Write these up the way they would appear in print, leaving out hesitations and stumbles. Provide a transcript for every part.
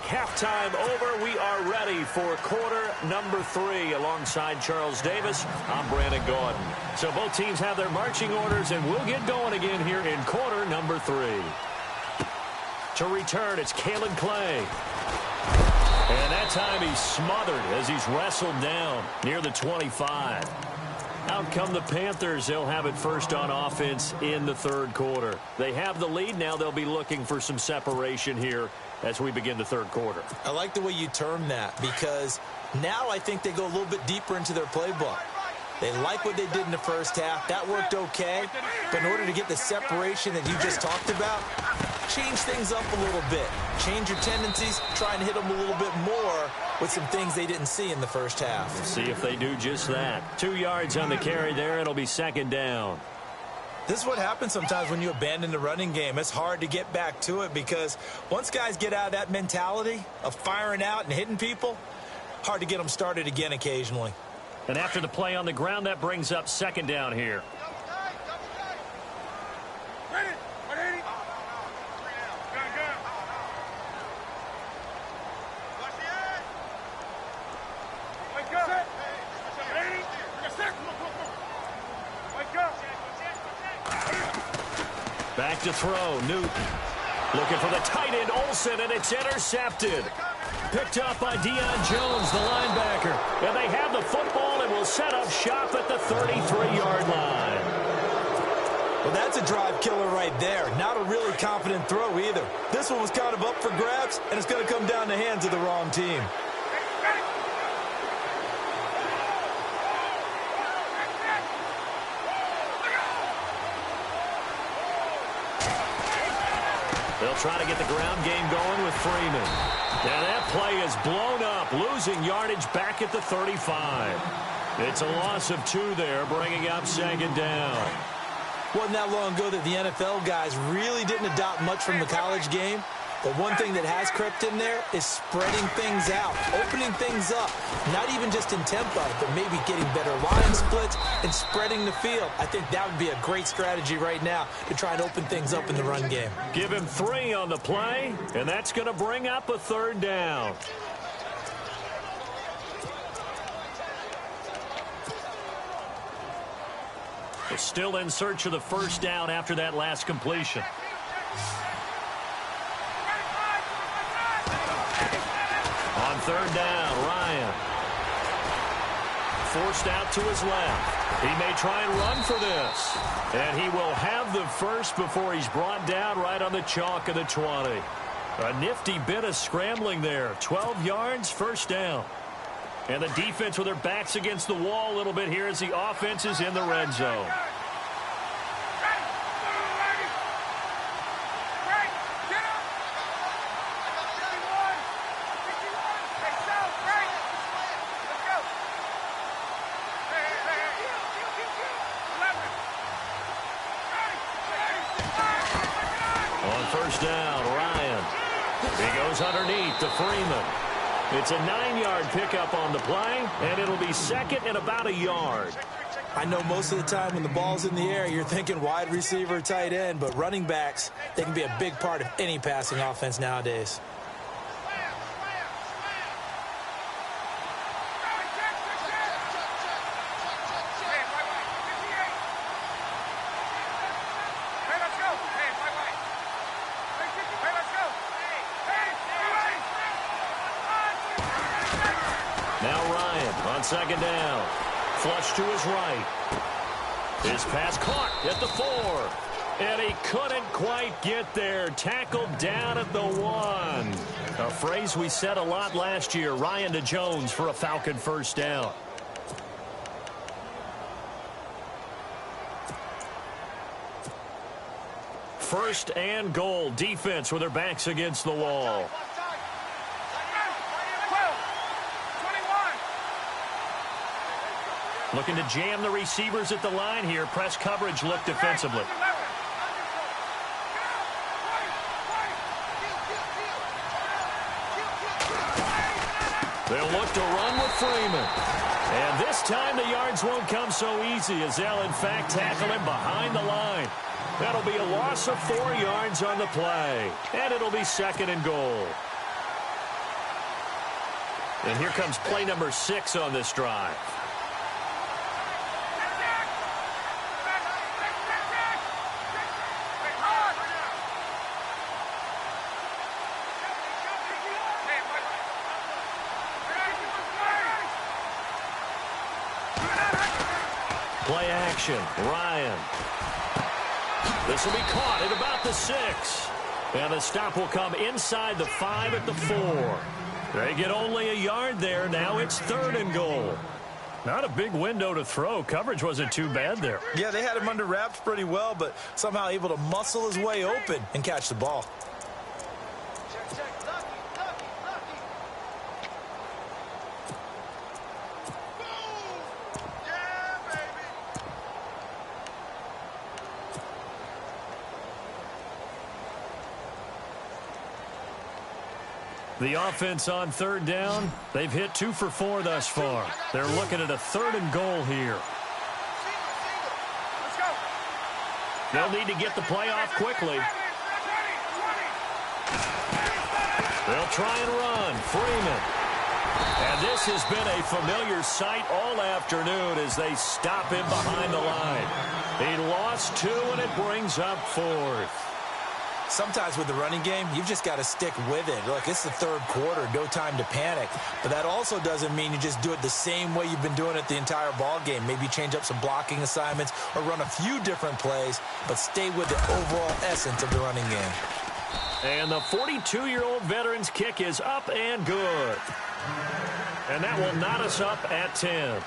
Halftime over. We are ready for quarter number 3. Alongside Charles Davis, I'm Brandon Gordon. So both teams have their marching orders, and we'll get going again here in quarter number 3. To return, it's Kalen Clay. And that time he's smothered as he's wrestled down near the 25. Out come the Panthers. They'll have it first on offense in the third quarter. They have the lead. Now they'll be looking for some separation here as we begin the third quarter. I like the way you term that, because now I think they go a little bit deeper into their playbook. They like what they did in the first half. That worked okay. But in order to get the separation that you just talked about, change things up a little bit. Change your tendencies. Try and hit them a little bit more with some things they didn't see in the first half. We'll see if they do just that. 2 yards on the carry there. It'll be second down. This is what happens sometimes when you abandon the running game. It's hard to get back to it because once guys get out of that mentality of firing out and hitting people, hard to get them started again occasionally. And after the play on the ground, that brings up second down here. Back to throw, Newton. Looking for the tight end, Olsen, and it's intercepted. Picked up by Deion Jones, the linebacker. And they have the football and will set up shop at the 33-yard line. Well, that's a drive killer right there. Not a really confident throw either. This one was kind of up for grabs, and it's going to come down the hands of the wrong team. They'll try to get the ground game going with Freeman. And that play is blown up, losing yardage back at the 35. It's a loss of 2 there, bringing up second down. Wasn't that long ago that the NFL guys really didn't adopt much from the college game. But one thing that has crept in there is spreading things out, opening things up, not even just in tempo, but maybe getting better line splits and spreading the field. I think that would be a great strategy right now to try and open things up in the run game. Give him 3 on the play, and that's going to bring up a third down. They're still in search of the first down after that last completion. On third down, Ryan. Forced out to his left. He may try and run for this. And he will have the first before he's brought down right on the chalk of the 20. A nifty bit of scrambling there. 12 yards, first down. And the defense with their backs against the wall a little bit here as the offense is in the red zone. First down, Ryan. He goes underneath to Freeman. It's a 9-yard pickup on the play, and it'll be second and about a yard. I know most of the time when the ball's in the air, you're thinking wide receiver, tight end, but running backs, they can be a big part of any passing offense nowadays. Second down. Flush to his right. His pass caught at the 4. And he couldn't quite get there. Tackled down at the 1. A phrase we said a lot last year. Ryan to Jones for a Falcon first down. First and goal. Defense with their backs against the wall. Looking to jam the receivers at the line here. Press coverage look defensively. They'll look to run with Freeman. And this time the yards won't come so easy as they'll in fact tackle him behind the line. That'll be a loss of 4 yards on the play. And it'll be second and goal. And here comes play number 6 on this drive. Play action. Ryan. This will be caught at about the 6. And the stop will come inside the 5 at the 4. They get only a yard there. Now it's 3rd and goal. Not a big window to throw. Coverage wasn't too bad there. Yeah, they had him under wraps pretty well, but somehow able to muscle his way open and catch the ball. The offense on 3rd down, they've hit 2 for 4 thus far. They're looking at a 3rd and goal here. They'll need to get the play off quickly. They'll try and run. Freeman. And this has been a familiar sight all afternoon as they stop him behind the line. He lost 2, and it brings up 4th. Sometimes with the running game, you've just got to stick with it. Look, it's the 3rd quarter, no time to panic. But that also doesn't mean you just do it the same way you've been doing it the entire ball game. Maybe change up some blocking assignments or run a few different plays, but stay with the overall essence of the running game. And the 42-year-old veteran's kick is up and good. And that will knot us up at 10.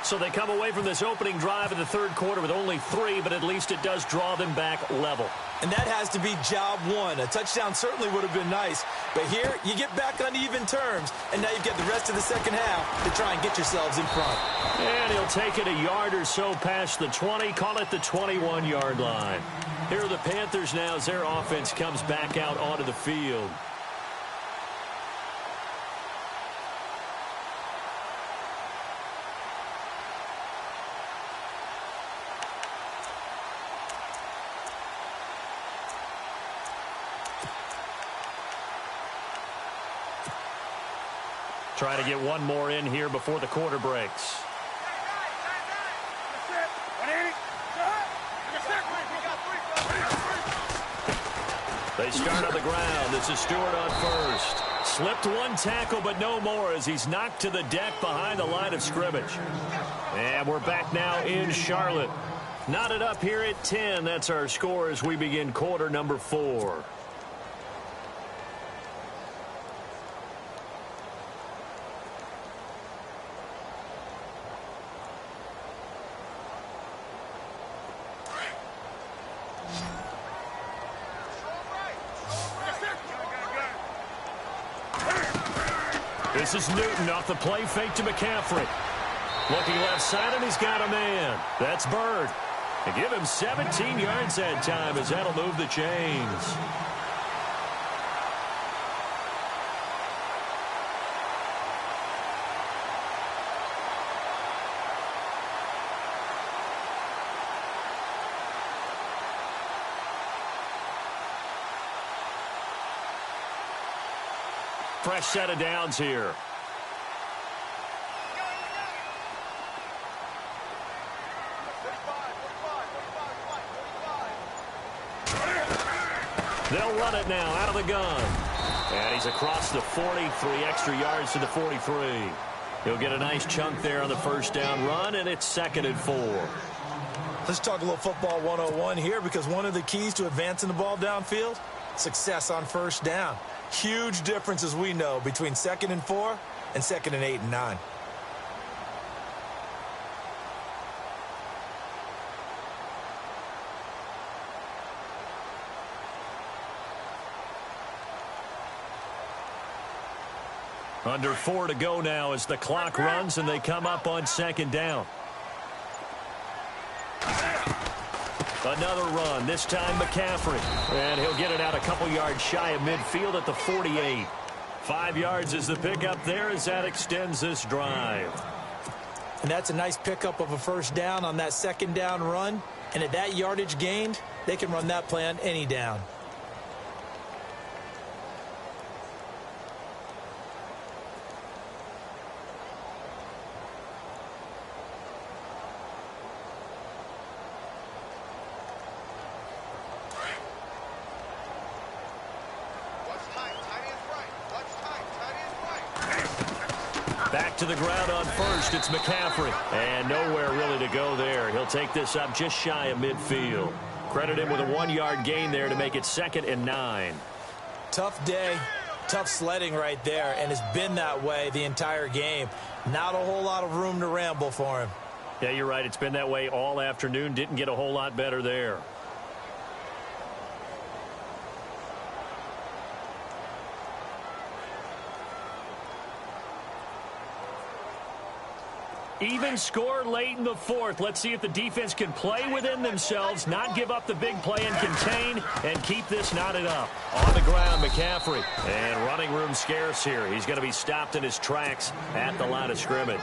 So they come away from this opening drive in the 3rd quarter with only 3, but at least it does draw them back level. And that has to be job 1. A touchdown certainly would have been nice. But here, you get back on even terms, and now you've got the rest of the second half to try and get yourselves in front. And he'll take it a yard or so past the 20, call it the 21-yard line. Here are the Panthers now as their offense comes back out onto the field. Try to get one more in here before the quarter breaks. They start on the ground. This is Stewart on first. Slipped one tackle, but no more as he's knocked to the deck behind the line of scrimmage. And we're back now in Charlotte. Knotted up here at 10. That's our score as we begin quarter number 4. This is Newton off the play fake to McCaffrey. Looking left side, and he's got a man. That's Bird. And give him 17 yards that time as that'll move the chains. Fresh set of downs here. They'll run it now out of the gun. And he's across the 40, 3 extra yards to the 43. He'll get a nice chunk there on the first down run, and it's 2nd and 4. Let's talk a little football 101 here, because one of the keys to advancing the ball downfield, success on first down. Huge difference, as we know, between 2nd and 4 and 2nd and 8 and 9. Under 4 to go now as the clock runs and they come up on 2nd down. Another run, this time McCaffrey. And he'll get it out a couple yards shy of midfield at the 48. 5 yards is the pickup there as that extends this drive. And that's a nice pickup of a first down on that 2nd down run. And at that yardage gained, they can run that play on any down. Back to the ground on first. It's McCaffrey. And nowhere really to go there. He'll take this up just shy of midfield. Credit him with a 1-yard gain there to make it 2nd and 9. Tough day. Tough sledding right there, and it's been that way the entire game. Not a whole lot of room to ramble for him. Yeah, you're right. It's been that way all afternoon. Didn't get a whole lot better there. Even score late in the 4th. Let's see if the defense can play within themselves, not give up the big play and contain, and keep this knotted up. On the ground, McCaffrey. And running room scarce here. He's going to be stopped in his tracks at the line of scrimmage.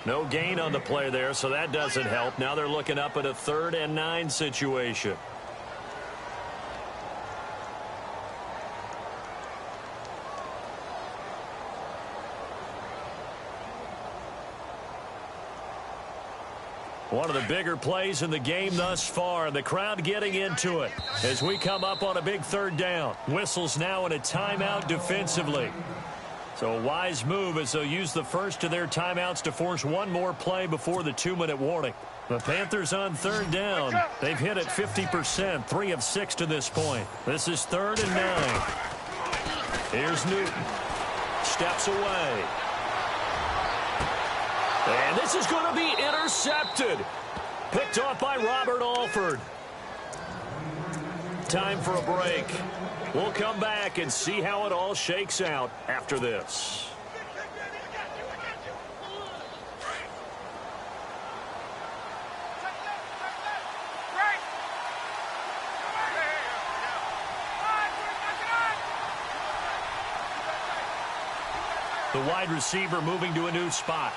No gain on the play there, so that doesn't help. Now they're looking up at a 3rd and 9 situation. One of the bigger plays in the game thus far, and the crowd getting into it as we come up on a big 3rd down. Whistles now in a timeout defensively. So a wise move as they'll use the first of their timeouts to force one more play before the 2-minute warning. The Panthers on 3rd down. They've hit it 50%, 3 of 6 to this point. This is 3rd and 9. Here's Newton. Steps away. And this is going to be intercepted. Picked off by Robert Alford. Time for a break. We'll come back and see how it all shakes out after this. The wide receiver moving to a new spot.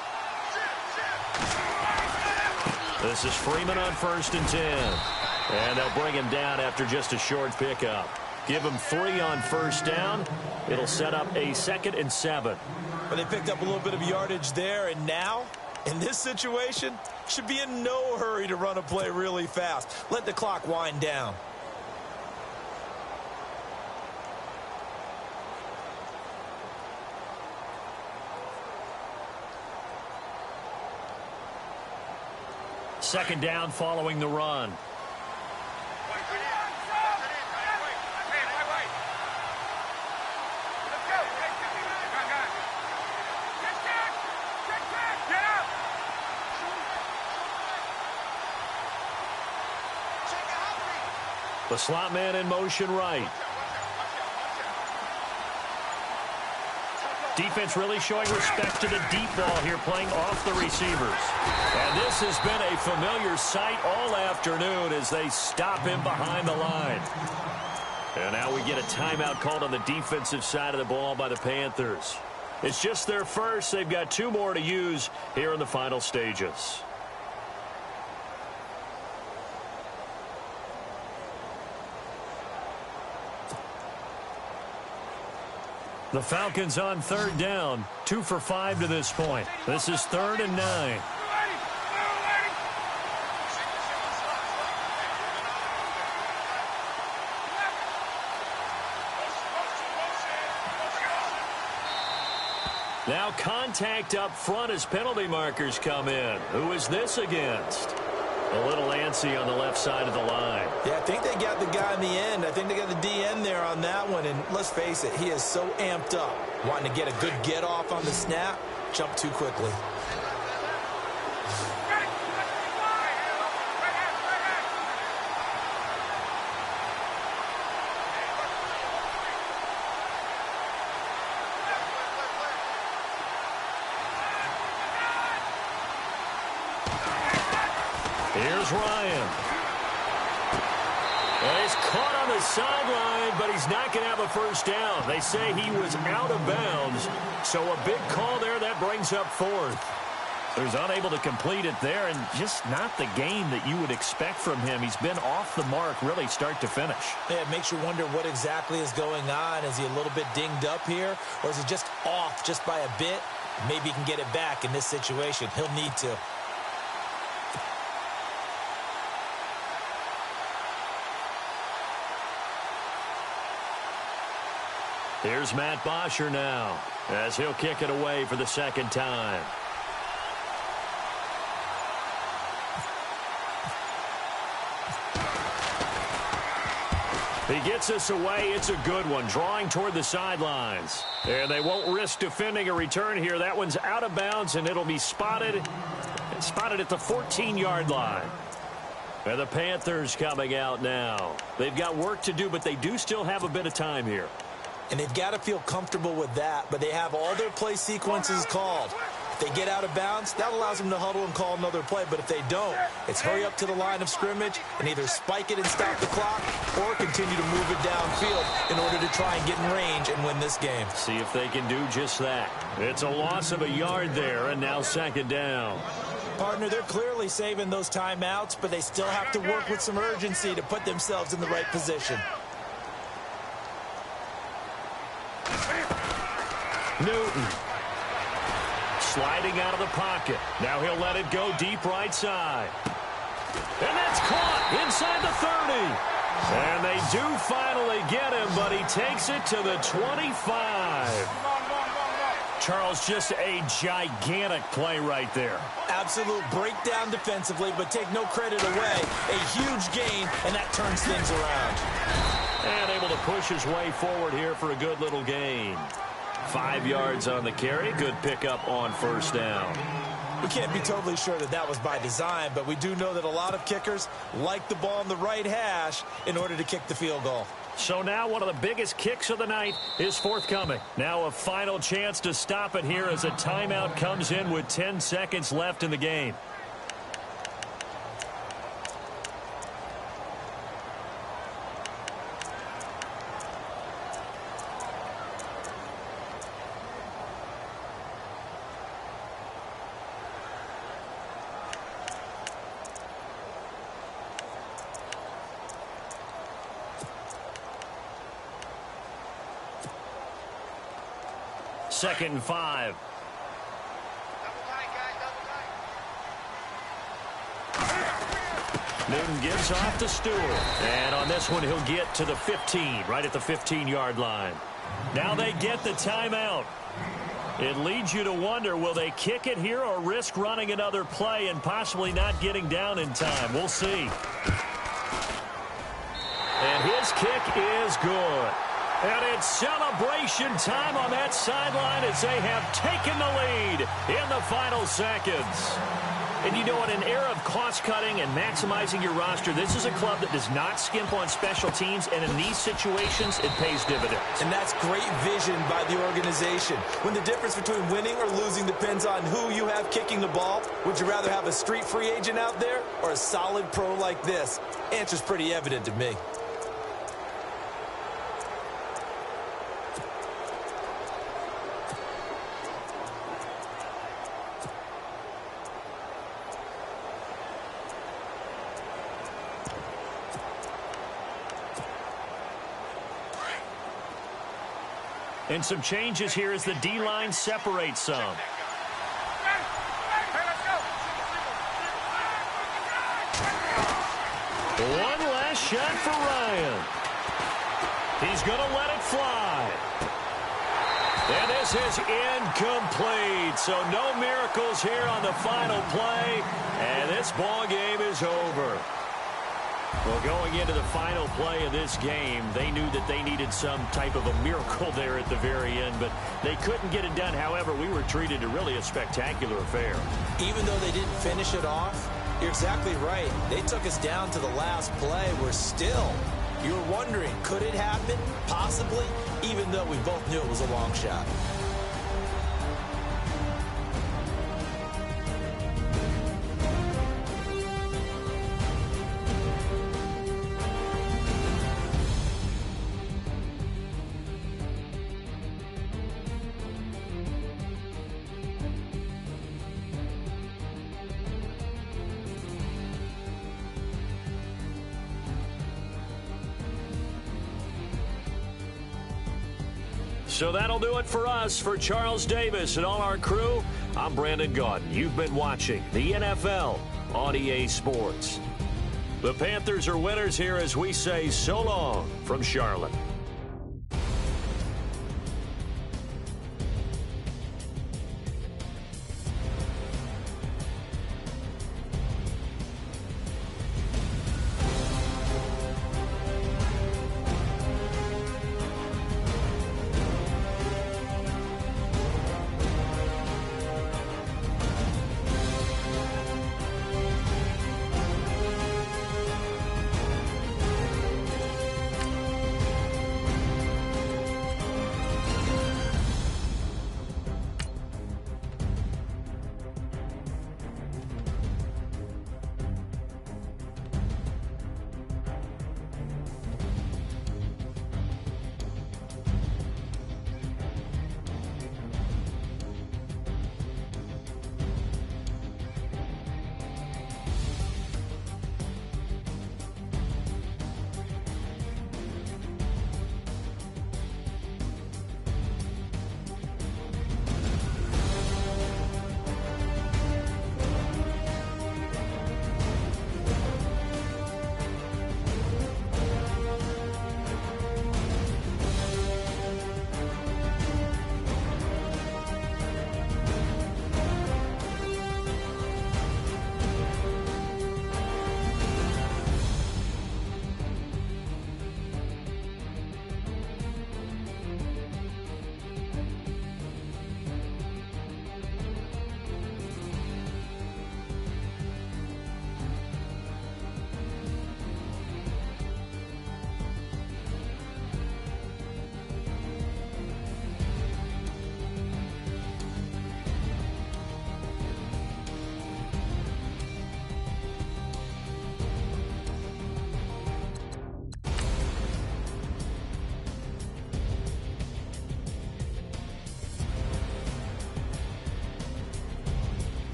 This is Freeman on 1st and 10. And they'll bring him down after just a short pickup. Give him 3 on 1st down. It'll set up a 2nd and 7. But they picked up a little bit of yardage there, and now, in this situation, should be in no hurry to run a play really fast. Let the clock wind down. Second down following the run. The slot man in motion right. Defense really showing respect to the deep ball here, playing off the receivers. And this has been a familiar sight all afternoon as they stop him behind the line. And now we get a timeout called on the defensive side of the ball by the Panthers. It's just their first. They've got 2 more to use here in the final stages. The Falcons on 3rd down, 2 for 5 to this point. This is 3rd and 9. Now contact up front as penalty markers come in. Who is this against? A little antsy on the left side of the line. Yeah, I think they got the guy in the end. I think they got the DN there on that one. And let's face it, he is so amped up. Wanting to get a good get off on the snap. Jump too quickly. Here's Ryan. Well, he's caught on the sideline, but he's not going to have a first down. They say he was out of bounds, so a big call there. That brings up 4th. So he's unable to complete it there, and just not the game that you would expect from him. He's been off the mark really start to finish. Yeah, it makes you wonder what exactly is going on. Is he a little bit dinged up here, or is he just off just by a bit? Maybe he can get it back in this situation. He'll need to. Here's Matt Bosher now, as he'll kick it away for the second time. He gets us away. It's a good one, drawing toward the sidelines. And they won't risk defending a return here. That one's out of bounds, and it'll be spotted at the 14-yard line. And the Panthers coming out now. They've got work to do, but they do still have a bit of time here. And they've got to feel comfortable with that, but they have all their play sequences called. If they get out of bounds, that allows them to huddle and call another play. But if they don't, it's hurry up to the line of scrimmage and either spike it and stop the clock or continue to move it downfield in order to try and get in range and win this game. See if they can do just that. It's a loss of a yard there, and now second down. Partner, they're clearly saving those timeouts, but they still have to work with some urgency to put themselves in the right position. Newton. Sliding out of the pocket. Now he'll let it go deep right side. And that's caught inside the 30. And they do finally get him, but he takes it to the 25. Charles, just a gigantic play right there. Absolute breakdown defensively, but take no credit away. A huge gain, and that turns things around. And able to push his way forward here for a good little gain. 5 yards on the carry. Good pickup on first down. We can't be totally sure that that was by design, but we do know that a lot of kickers like the ball on the right hash in order to kick the field goal. So now one of the biggest kicks of the night is forthcoming. Now a final chance to stop it here as a timeout comes in with 10 seconds left in the game. Second and 5. Newton gives off to Stewart. And on this one, he'll get to the 15, right at the 15-yard line. Now they get the timeout. It leads you to wonder, will they kick it here or risk running another play and possibly not getting down in time? We'll see. And his kick is good. And it's celebration time on that sideline as they have taken the lead in the final seconds. And you know, in an era of cost-cutting and maximizing your roster, this is a club that does not skimp on special teams, and in these situations, it pays dividends. And that's great vision by the organization. When the difference between winning or losing depends on who you have kicking the ball, would you rather have a street free agent out there or a solid pro like this? Answer's pretty evident to me. And some changes here as the D-line separates some. One last shot for Ryan. He's going to let it fly. And this is incomplete. So no miracles here on the final play. And this ball game is over. Well, going into the final play of this game, they knew that they needed some type of a miracle there at the very end, but they couldn't get it done. However, we were treated to really a spectacular affair. Even though they didn't finish it off, you're exactly right. They took us down to the last play. We're still, you're wondering, could it happen? Possibly, even though we both knew it was a long shot. So that'll do it for us. For Charles Davis and all our crew, I'm Brandon Gaudin. You've been watching the NFL on EA Sports. The Panthers are winners here as we say so long from Charlotte.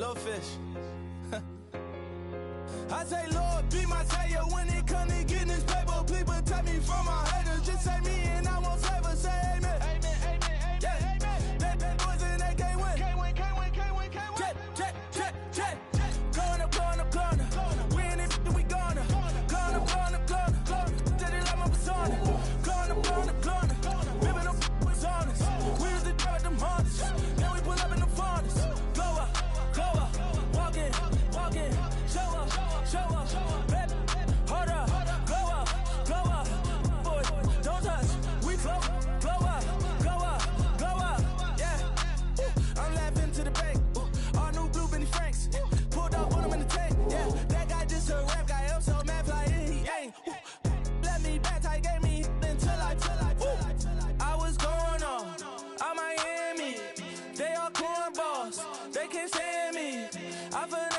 Little fish. I say, Lord, be my savior when it come to getting this paper. Please protect me from my haters. Just say me and I won't save her. Say amen. Amen, amen, amen, yeah. Amen. That boys and they can't win. Can't win, can't win, can't win, can't win. Check, check, check, check. Gonna, gonna, gonna. We in it, we gonna. Gonna, gonna, gonna. Did it like my persona. Gonna, gonna, gonna. Ripping them was honest. We was the drug, them hunters. Then we pull up in the furnace. Glow up, walk in, walk in. Show up, baby, hold up, glow up, boy, don't touch, we glow up, yeah. I'm laughing to the bank, all new blue Benny Franks, pulled up on him in the tank, yeah. That guy just a rap guy, I'm so mad, fly in, he ain't. Let me back, I gave me until I was going on Miami, they all cornballs, they can't stand me, I feel